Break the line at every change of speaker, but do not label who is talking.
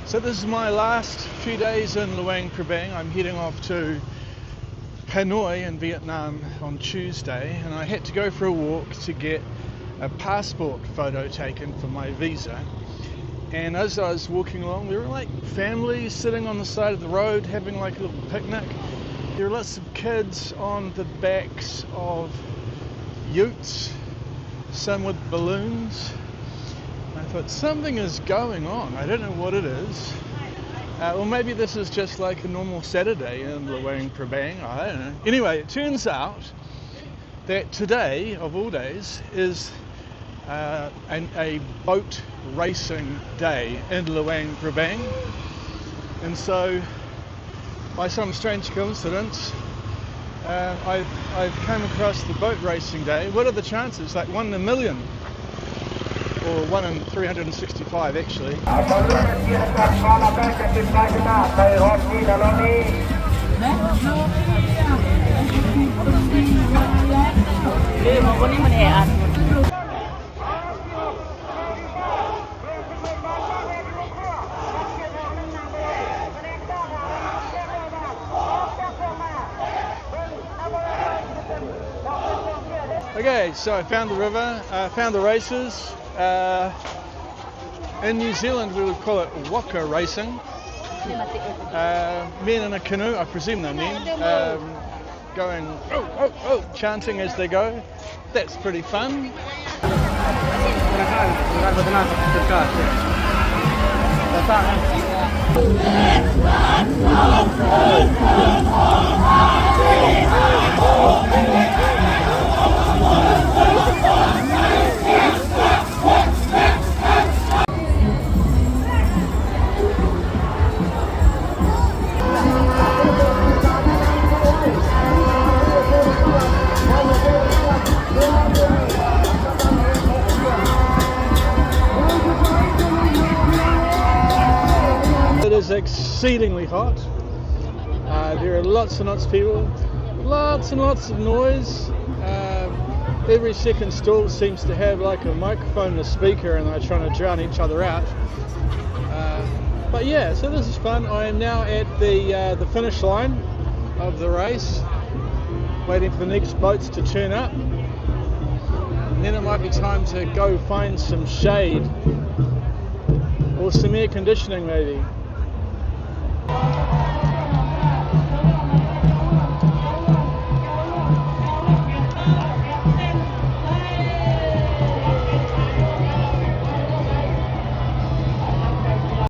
So this is my last few days in Luang Prabang. I'm heading off to Hanoi in Vietnam on Tuesday, and I had to go for a walk to get a passport photo taken for my visa. And as I was walking along, there were like families sitting on the side of the road having like a little picnic. There were lots of kids on the backs of utes, some with balloons. I thought something is going on. I don't know what it is. Or maybe this is just like a normal Saturday in Luang Prabang. I don't know. Anyway, it turns out that today, of all days, is a boat racing day in Luang Prabang. And so, by some strange coincidence, I've come across the boat racing day. What are the chances? Like 1 in a million. Or 1 in 365 actually. Okay, so I found the river, found the races. In New Zealand we would call it waka racing. Men in a canoe, I presume they're men, going chanting as they go. That's pretty fun. It is exceedingly hot. There are lots and lots of people, lots and lots of noise. Every second stall seems to have like a microphone and a speaker, and they're trying to drown each other out. But yeah, so this is fun. I am now at the finish line of the race, waiting for the next boats to turn up. And then it might be time to go find some shade or some air conditioning maybe.